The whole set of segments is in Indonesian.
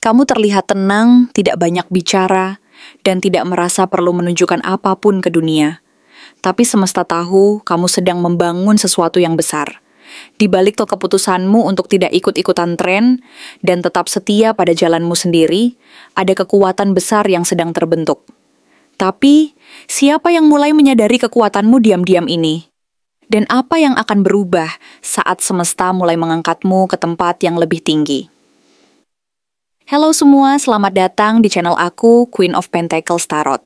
Kamu terlihat tenang, tidak banyak bicara, dan tidak merasa perlu menunjukkan apapun ke dunia. Tapi semesta tahu kamu sedang membangun sesuatu yang besar. Di balik keputusanmu untuk tidak ikut-ikutan tren dan tetap setia pada jalanmu sendiri, ada kekuatan besar yang sedang terbentuk. Tapi, siapa yang mulai menyadari kekuatanmu diam-diam ini? Dan apa yang akan berubah saat semesta mulai mengangkatmu ke tempat yang lebih tinggi? Halo semua, selamat datang di channel aku, Queen of Pentacles Tarot.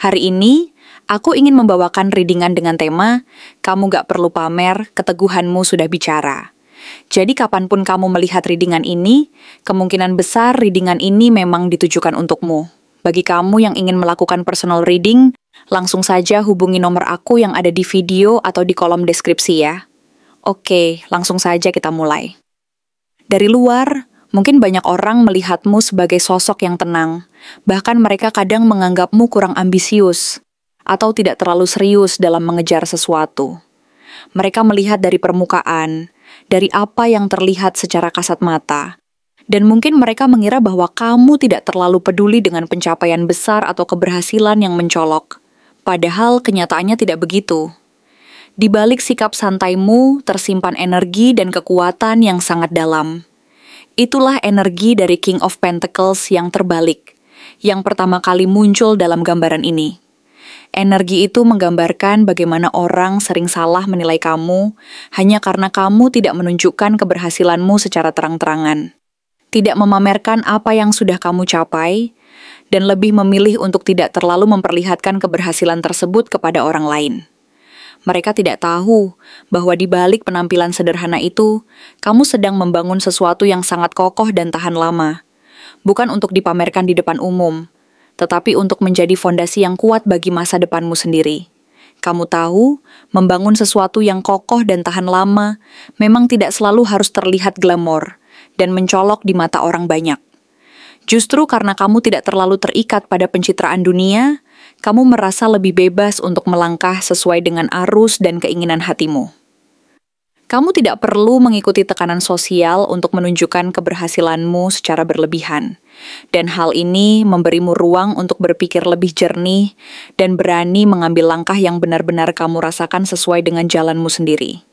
Hari ini, aku ingin membawakan readingan dengan tema, kamu gak perlu pamer, keteguhanmu sudah bicara. Jadi kapanpun kamu melihat readingan ini, kemungkinan besar readingan ini memang ditujukan untukmu. Bagi kamu yang ingin melakukan personal reading, langsung saja hubungi nomor aku yang ada di video atau di kolom deskripsi ya. Oke, langsung saja kita mulai. Dari luar, mungkin banyak orang melihatmu sebagai sosok yang tenang, bahkan mereka kadang menganggapmu kurang ambisius, atau tidak terlalu serius dalam mengejar sesuatu. Mereka melihat dari permukaan, dari apa yang terlihat secara kasat mata, dan mungkin mereka mengira bahwa kamu tidak terlalu peduli dengan pencapaian besar atau keberhasilan yang mencolok. Padahal kenyataannya tidak begitu. Di balik sikap santaimu tersimpan energi dan kekuatan yang sangat dalam. Itulah energi dari King of Pentacles yang terbalik, yang pertama kali muncul dalam gambaran ini. Energi itu menggambarkan bagaimana orang sering salah menilai kamu hanya karena kamu tidak menunjukkan keberhasilanmu secara terang-terangan. Tidak memamerkan apa yang sudah kamu capai, dan lebih memilih untuk tidak terlalu memperlihatkan keberhasilan tersebut kepada orang lain. Mereka tidak tahu bahwa di balik penampilan sederhana itu, kamu sedang membangun sesuatu yang sangat kokoh dan tahan lama. Bukan untuk dipamerkan di depan umum, tetapi untuk menjadi fondasi yang kuat bagi masa depanmu sendiri. Kamu tahu, membangun sesuatu yang kokoh dan tahan lama memang tidak selalu harus terlihat glamor dan mencolok di mata orang banyak. Justru karena kamu tidak terlalu terikat pada pencitraan dunia, kamu merasa lebih bebas untuk melangkah sesuai dengan arus dan keinginan hatimu. Kamu tidak perlu mengikuti tekanan sosial untuk menunjukkan keberhasilanmu secara berlebihan. Dan hal ini memberimu ruang untuk berpikir lebih jernih dan berani mengambil langkah yang benar-benar kamu rasakan sesuai dengan jalanmu sendiri.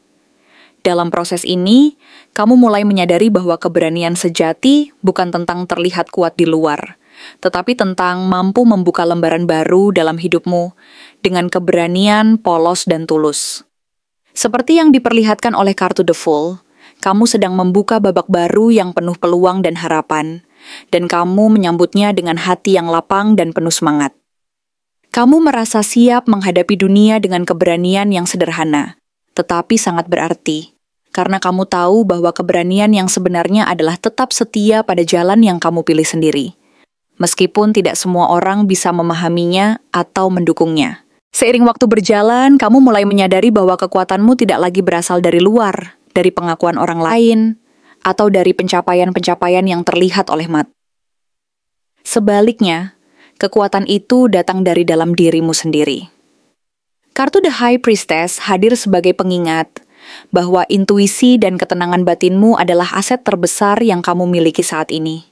Dalam proses ini, kamu mulai menyadari bahwa keberanian sejati bukan tentang terlihat kuat di luar, tetapi tentang mampu membuka lembaran baru dalam hidupmu dengan keberanian, polos, dan tulus. Seperti yang diperlihatkan oleh kartu The Fool, kamu sedang membuka babak baru yang penuh peluang dan harapan, dan kamu menyambutnya dengan hati yang lapang dan penuh semangat. Kamu merasa siap menghadapi dunia dengan keberanian yang sederhana, tetapi sangat berarti, karena kamu tahu bahwa keberanian yang sebenarnya adalah tetap setia pada jalan yang kamu pilih sendiri. Meskipun tidak semua orang bisa memahaminya atau mendukungnya. Seiring waktu berjalan, kamu mulai menyadari bahwa kekuatanmu tidak lagi berasal dari luar, dari pengakuan orang lain, atau dari pencapaian-pencapaian yang terlihat oleh mata. Sebaliknya, kekuatan itu datang dari dalam dirimu sendiri. Kartu The High Priestess hadir sebagai pengingat bahwa intuisi dan ketenangan batinmu adalah aset terbesar yang kamu miliki saat ini.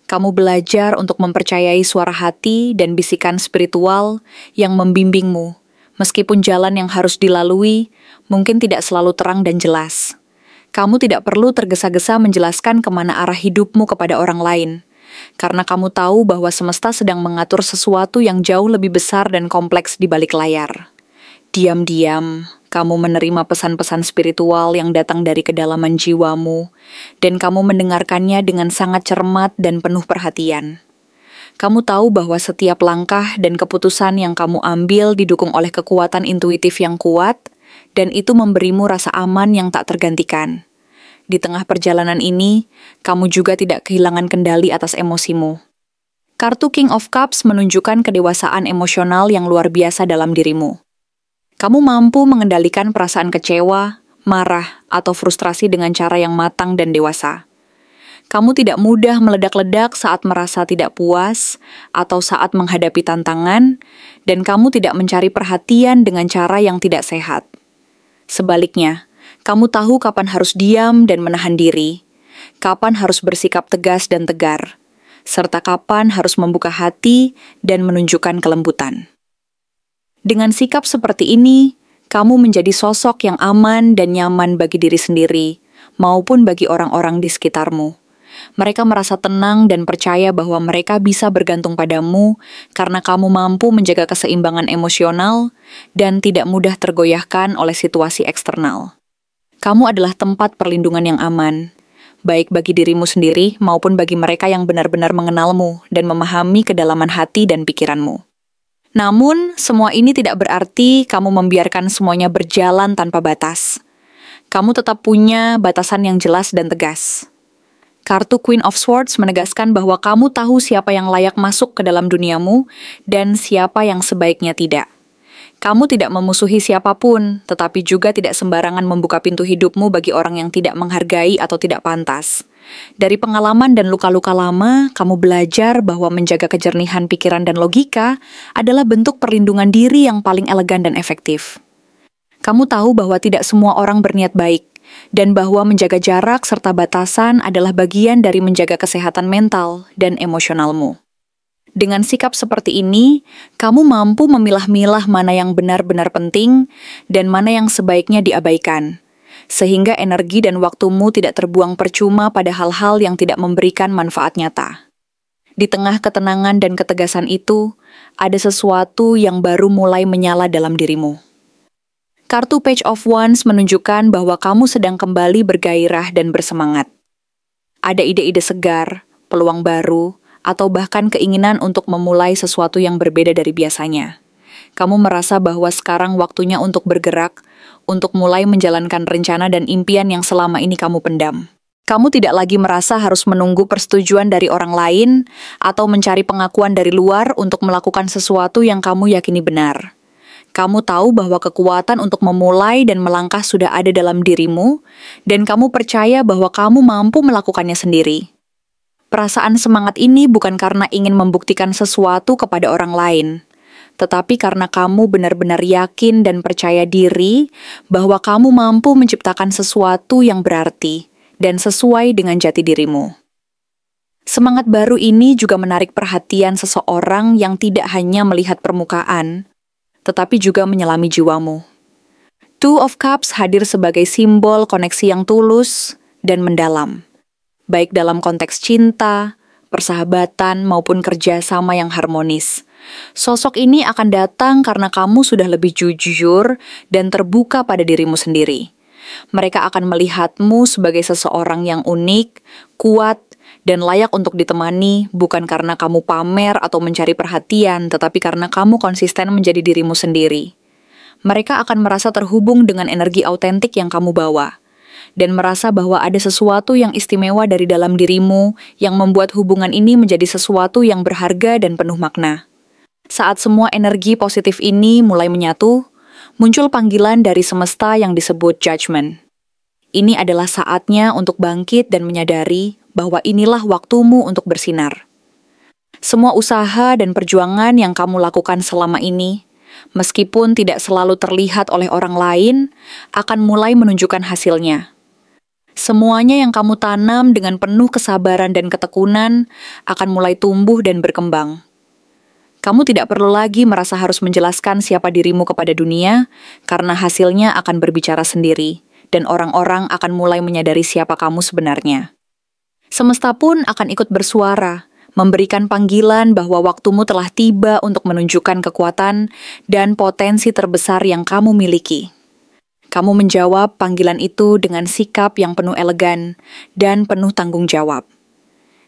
Kamu belajar untuk mempercayai suara hati dan bisikan spiritual yang membimbingmu, meskipun jalan yang harus dilalui mungkin tidak selalu terang dan jelas. Kamu tidak perlu tergesa-gesa menjelaskan kemana arah hidupmu kepada orang lain, karena kamu tahu bahwa semesta sedang mengatur sesuatu yang jauh lebih besar dan kompleks di balik layar. Diam-diam, kamu menerima pesan-pesan spiritual yang datang dari kedalaman jiwamu, dan kamu mendengarkannya dengan sangat cermat dan penuh perhatian. Kamu tahu bahwa setiap langkah dan keputusan yang kamu ambil didukung oleh kekuatan intuitif yang kuat, dan itu memberimu rasa aman yang tak tergantikan. Di tengah perjalanan ini, kamu juga tidak kehilangan kendali atas emosimu. Kartu King of Cups menunjukkan kedewasaan emosional yang luar biasa dalam dirimu. Kamu mampu mengendalikan perasaan kecewa, marah, atau frustrasi dengan cara yang matang dan dewasa. Kamu tidak mudah meledak-ledak saat merasa tidak puas atau saat menghadapi tantangan, dan kamu tidak mencari perhatian dengan cara yang tidak sehat. Sebaliknya, kamu tahu kapan harus diam dan menahan diri, kapan harus bersikap tegas dan tegar, serta kapan harus membuka hati dan menunjukkan kelembutan. Dengan sikap seperti ini, kamu menjadi sosok yang aman dan nyaman bagi diri sendiri, maupun bagi orang-orang di sekitarmu. Mereka merasa tenang dan percaya bahwa mereka bisa bergantung padamu karena kamu mampu menjaga keseimbangan emosional dan tidak mudah tergoyahkan oleh situasi eksternal. Kamu adalah tempat perlindungan yang aman, baik bagi dirimu sendiri maupun bagi mereka yang benar-benar mengenalmu dan memahami kedalaman hati dan pikiranmu. Namun, semua ini tidak berarti kamu membiarkan semuanya berjalan tanpa batas. Kamu tetap punya batasan yang jelas dan tegas. Kartu Queen of Swords menegaskan bahwa kamu tahu siapa yang layak masuk ke dalam duniamu dan siapa yang sebaiknya tidak. Kamu tidak memusuhi siapapun, tetapi juga tidak sembarangan membuka pintu hidupmu bagi orang yang tidak menghargai atau tidak pantas. Dari pengalaman dan luka-luka lama, kamu belajar bahwa menjaga kejernihan pikiran dan logika adalah bentuk perlindungan diri yang paling elegan dan efektif. Kamu tahu bahwa tidak semua orang berniat baik, dan bahwa menjaga jarak serta batasan adalah bagian dari menjaga kesehatan mental dan emosionalmu. Dengan sikap seperti ini, kamu mampu memilah-milah mana yang benar-benar penting dan mana yang sebaiknya diabaikan, sehingga energi dan waktumu tidak terbuang percuma pada hal-hal yang tidak memberikan manfaat nyata. Di tengah ketenangan dan ketegasan itu, ada sesuatu yang baru mulai menyala dalam dirimu. Kartu Page of Wands menunjukkan bahwa kamu sedang kembali bergairah dan bersemangat. Ada ide-ide segar, peluang baru, atau bahkan keinginan untuk memulai sesuatu yang berbeda dari biasanya. Kamu merasa bahwa sekarang waktunya untuk bergerak, untuk mulai menjalankan rencana dan impian yang selama ini kamu pendam. Kamu tidak lagi merasa harus menunggu persetujuan dari orang lain atau mencari pengakuan dari luar untuk melakukan sesuatu yang kamu yakini benar. Kamu tahu bahwa kekuatan untuk memulai dan melangkah sudah ada dalam dirimu, dan kamu percaya bahwa kamu mampu melakukannya sendiri. Perasaan semangat ini bukan karena ingin membuktikan sesuatu kepada orang lain, tetapi karena kamu benar-benar yakin dan percaya diri bahwa kamu mampu menciptakan sesuatu yang berarti dan sesuai dengan jati dirimu. Semangat baru ini juga menarik perhatian seseorang yang tidak hanya melihat permukaan, tetapi juga menyelami jiwamu. Two of Cups hadir sebagai simbol koneksi yang tulus dan mendalam, baik dalam konteks cinta, persahabatan, maupun kerjasama yang harmonis. Sosok ini akan datang karena kamu sudah lebih jujur dan terbuka pada dirimu sendiri. Mereka akan melihatmu sebagai seseorang yang unik, kuat, dan layak untuk ditemani bukan karena kamu pamer atau mencari perhatian, tetapi karena kamu konsisten menjadi dirimu sendiri. Mereka akan merasa terhubung dengan energi autentik yang kamu bawa, dan merasa bahwa ada sesuatu yang istimewa dari dalam dirimu yang membuat hubungan ini menjadi sesuatu yang berharga dan penuh makna. Saat semua energi positif ini mulai menyatu, muncul panggilan dari semesta yang disebut judgment. Ini adalah saatnya untuk bangkit dan menyadari bahwa inilah waktumu untuk bersinar. Semua usaha dan perjuangan yang kamu lakukan selama ini, meskipun tidak selalu terlihat oleh orang lain, akan mulai menunjukkan hasilnya. Semuanya yang kamu tanam dengan penuh kesabaran dan ketekunan akan mulai tumbuh dan berkembang. Kamu tidak perlu lagi merasa harus menjelaskan siapa dirimu kepada dunia, karena hasilnya akan berbicara sendiri, dan orang-orang akan mulai menyadari siapa kamu sebenarnya. Semesta pun akan ikut bersuara, memberikan panggilan bahwa waktumu telah tiba untuk menunjukkan kekuatan dan potensi terbesar yang kamu miliki. Kamu menjawab panggilan itu dengan sikap yang penuh elegan dan penuh tanggung jawab.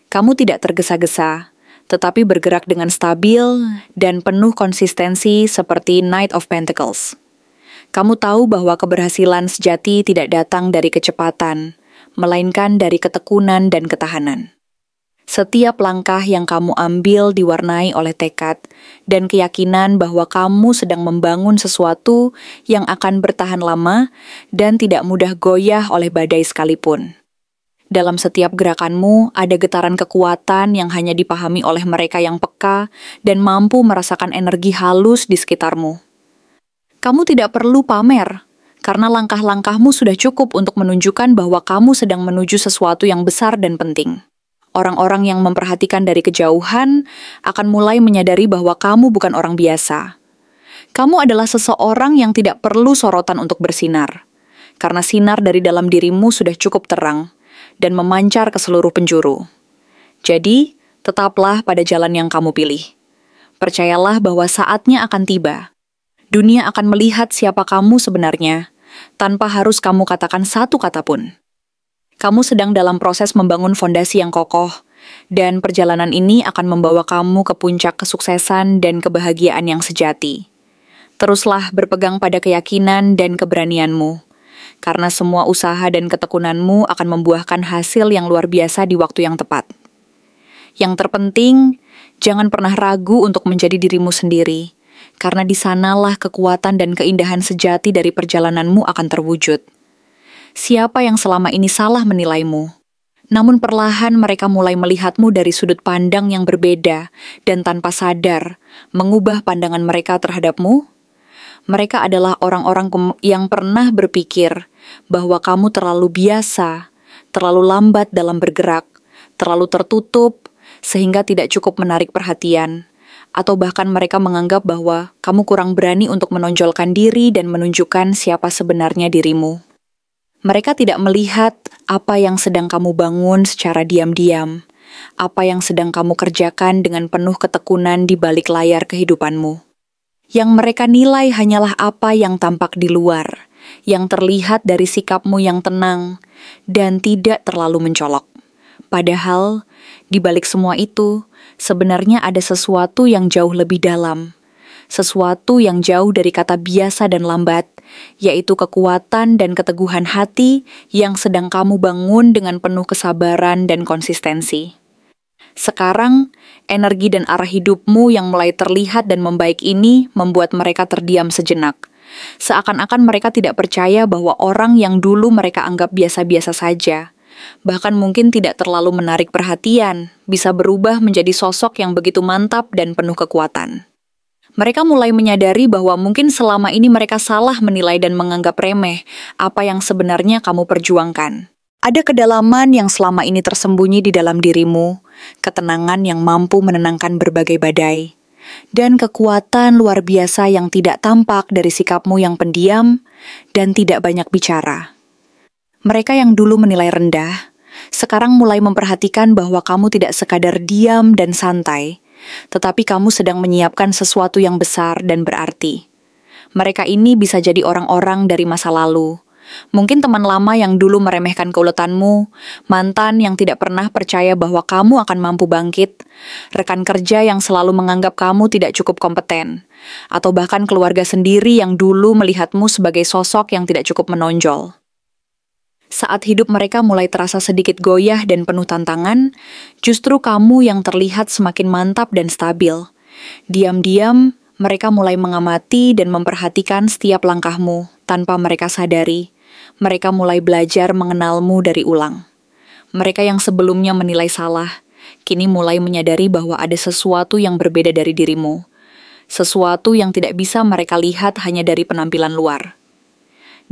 Kamu tidak tergesa-gesa, tetapi bergerak dengan stabil dan penuh konsistensi seperti Knight of Pentacles. Kamu tahu bahwa keberhasilan sejati tidak datang dari kecepatan, melainkan dari ketekunan dan ketahanan. Setiap langkah yang kamu ambil diwarnai oleh tekad dan keyakinan bahwa kamu sedang membangun sesuatu yang akan bertahan lama dan tidak mudah goyah oleh badai sekalipun. Dalam setiap gerakanmu ada getaran kekuatan yang hanya dipahami oleh mereka yang peka dan mampu merasakan energi halus di sekitarmu. Kamu tidak perlu pamer, karena langkah-langkahmu sudah cukup untuk menunjukkan bahwa kamu sedang menuju sesuatu yang besar dan penting. Orang-orang yang memperhatikan dari kejauhan akan mulai menyadari bahwa kamu bukan orang biasa. Kamu adalah seseorang yang tidak perlu sorotan untuk bersinar, karena sinar dari dalam dirimu sudah cukup terang dan memancar ke seluruh penjuru. Jadi, tetaplah pada jalan yang kamu pilih. Percayalah bahwa saatnya akan tiba. Dunia akan melihat siapa kamu sebenarnya, tanpa harus kamu katakan satu kata pun. Kamu sedang dalam proses membangun fondasi yang kokoh, dan perjalanan ini akan membawa kamu ke puncak kesuksesan dan kebahagiaan yang sejati. Teruslah berpegang pada keyakinan dan keberanianmu, karena semua usaha dan ketekunanmu akan membuahkan hasil yang luar biasa di waktu yang tepat. Yang terpenting, jangan pernah ragu untuk menjadi dirimu sendiri, karena di sanalah kekuatan dan keindahan sejati dari perjalananmu akan terwujud. Siapa yang selama ini salah menilaimu? Namun perlahan mereka mulai melihatmu dari sudut pandang yang berbeda dan tanpa sadar mengubah pandangan mereka terhadapmu. Mereka adalah orang-orang yang pernah berpikir bahwa kamu terlalu biasa, terlalu lambat dalam bergerak, terlalu tertutup, sehingga tidak cukup menarik perhatian. Atau bahkan mereka menganggap bahwa kamu kurang berani untuk menonjolkan diri dan menunjukkan siapa sebenarnya dirimu. Mereka tidak melihat apa yang sedang kamu bangun secara diam-diam, apa yang sedang kamu kerjakan dengan penuh ketekunan di balik layar kehidupanmu. Yang mereka nilai hanyalah apa yang tampak di luar, yang terlihat dari sikapmu yang tenang dan tidak terlalu mencolok. Padahal, di balik semua itu, sebenarnya ada sesuatu yang jauh lebih dalam. Sesuatu yang jauh dari kata biasa dan lambat, yaitu kekuatan dan keteguhan hati yang sedang kamu bangun dengan penuh kesabaran dan konsistensi. Sekarang, energi dan arah hidupmu yang mulai terlihat dan membaik ini membuat mereka terdiam sejenak. Seakan-akan mereka tidak percaya bahwa orang yang dulu mereka anggap biasa-biasa saja, bahkan mungkin tidak terlalu menarik perhatian, bisa berubah menjadi sosok yang begitu mantap dan penuh kekuatan. Mereka mulai menyadari bahwa mungkin selama ini mereka salah menilai dan menganggap remeh apa yang sebenarnya kamu perjuangkan. Ada kedalaman yang selama ini tersembunyi di dalam dirimu, ketenangan yang mampu menenangkan berbagai badai, dan kekuatan luar biasa yang tidak tampak dari sikapmu yang pendiam dan tidak banyak bicara. Mereka yang dulu menilai rendah, sekarang mulai memperhatikan bahwa kamu tidak sekadar diam dan santai, tetapi kamu sedang menyiapkan sesuatu yang besar dan berarti. Mereka ini bisa jadi orang-orang dari masa lalu. Mungkin teman lama yang dulu meremehkan keuletanmu, mantan yang tidak pernah percaya bahwa kamu akan mampu bangkit, rekan kerja yang selalu menganggap kamu tidak cukup kompeten, atau bahkan keluarga sendiri yang dulu melihatmu sebagai sosok yang tidak cukup menonjol. Saat hidup mereka mulai terasa sedikit goyah dan penuh tantangan, justru kamu yang terlihat semakin mantap dan stabil. Diam-diam, mereka mulai mengamati dan memperhatikan setiap langkahmu tanpa mereka sadari. Mereka mulai belajar mengenalmu dari ulang. Mereka yang sebelumnya menilai salah, kini mulai menyadari bahwa ada sesuatu yang berbeda dari dirimu. Sesuatu yang tidak bisa mereka lihat hanya dari penampilan luar.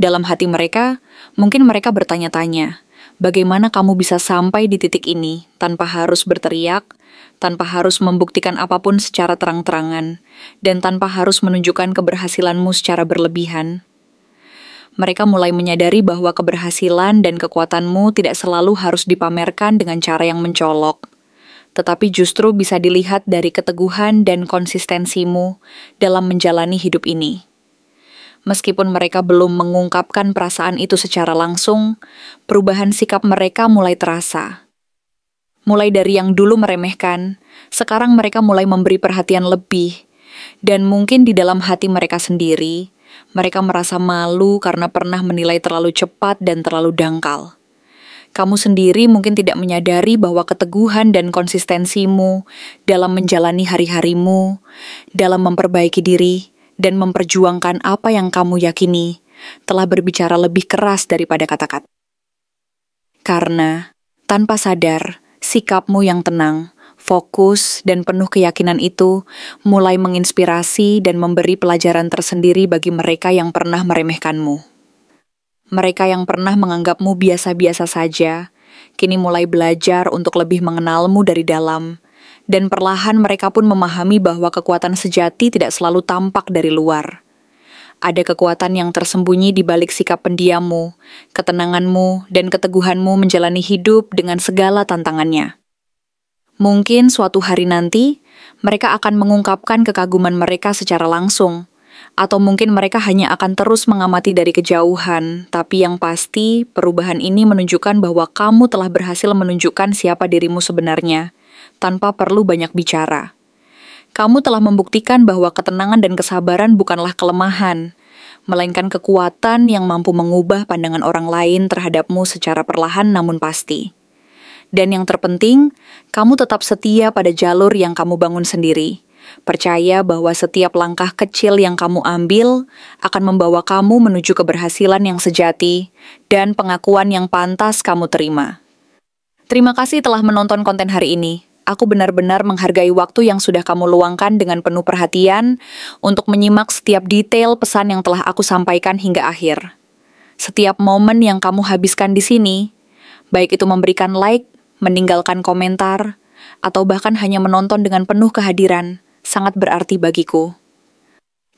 Dalam hati mereka, mungkin mereka bertanya-tanya, bagaimana kamu bisa sampai di titik ini tanpa harus berteriak, tanpa harus membuktikan apapun secara terang-terangan, dan tanpa harus menunjukkan keberhasilanmu secara berlebihan. Mereka mulai menyadari bahwa keberhasilan dan kekuatanmu tidak selalu harus dipamerkan dengan cara yang mencolok, tetapi justru bisa dilihat dari keteguhan dan konsistensimu dalam menjalani hidup ini. Meskipun mereka belum mengungkapkan perasaan itu secara langsung, perubahan sikap mereka mulai terasa. Mulai dari yang dulu meremehkan, sekarang mereka mulai memberi perhatian lebih. Dan mungkin di dalam hati mereka sendiri, mereka merasa malu karena pernah menilai terlalu cepat dan terlalu dangkal. Kamu sendiri mungkin tidak menyadari bahwa keteguhan dan konsistensimu dalam menjalani hari-harimu, dalam memperbaiki diri, dan memperjuangkan apa yang kamu yakini, telah berbicara lebih keras daripada kata-kata. Karena, tanpa sadar, sikapmu yang tenang, fokus, dan penuh keyakinan itu mulai menginspirasi dan memberi pelajaran tersendiri bagi mereka yang pernah meremehkanmu. Mereka yang pernah menganggapmu biasa-biasa saja, kini mulai belajar untuk lebih mengenalmu dari dalam. Dan perlahan mereka pun memahami bahwa kekuatan sejati tidak selalu tampak dari luar. Ada kekuatan yang tersembunyi di balik sikap pendiammu, ketenanganmu, dan keteguhanmu menjalani hidup dengan segala tantangannya. Mungkin suatu hari nanti, mereka akan mengungkapkan kekaguman mereka secara langsung, atau mungkin mereka hanya akan terus mengamati dari kejauhan, tapi yang pasti perubahan ini menunjukkan bahwa kamu telah berhasil menunjukkan siapa dirimu sebenarnya, tanpa perlu banyak bicara. Kamu telah membuktikan bahwa ketenangan dan kesabaran bukanlah kelemahan, melainkan kekuatan yang mampu mengubah pandangan orang lain terhadapmu secara perlahan namun pasti. Dan yang terpenting, kamu tetap setia pada jalur yang kamu bangun sendiri. Percaya bahwa setiap langkah kecil yang kamu ambil akan membawa kamu menuju keberhasilan yang sejati dan pengakuan yang pantas kamu terima. Terima kasih telah menonton konten hari ini. Aku benar-benar menghargai waktu yang sudah kamu luangkan dengan penuh perhatian untuk menyimak setiap detail pesan yang telah aku sampaikan hingga akhir. Setiap momen yang kamu habiskan di sini, baik itu memberikan like, meninggalkan komentar, atau bahkan hanya menonton dengan penuh kehadiran, sangat berarti bagiku.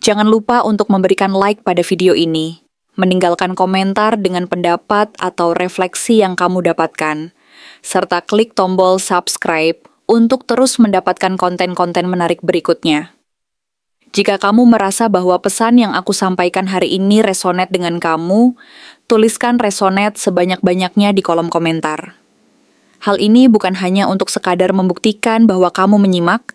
Jangan lupa untuk memberikan like pada video ini, meninggalkan komentar dengan pendapat atau refleksi yang kamu dapatkan, serta klik tombol subscribe untuk terus mendapatkan konten-konten menarik berikutnya. Jika kamu merasa bahwa pesan yang aku sampaikan hari ini resonate dengan kamu, tuliskan resonate sebanyak-banyaknya di kolom komentar. Hal ini bukan hanya untuk sekadar membuktikan bahwa kamu menyimak,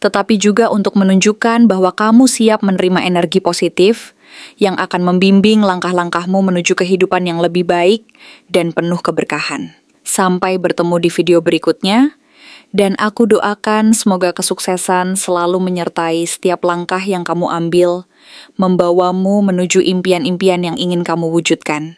tetapi juga untuk menunjukkan bahwa kamu siap menerima energi positif yang akan membimbing langkah-langkahmu menuju kehidupan yang lebih baik dan penuh keberkahan. Sampai bertemu di video berikutnya, dan aku doakan semoga kesuksesan selalu menyertai setiap langkah yang kamu ambil, membawamu menuju impian-impian yang ingin kamu wujudkan.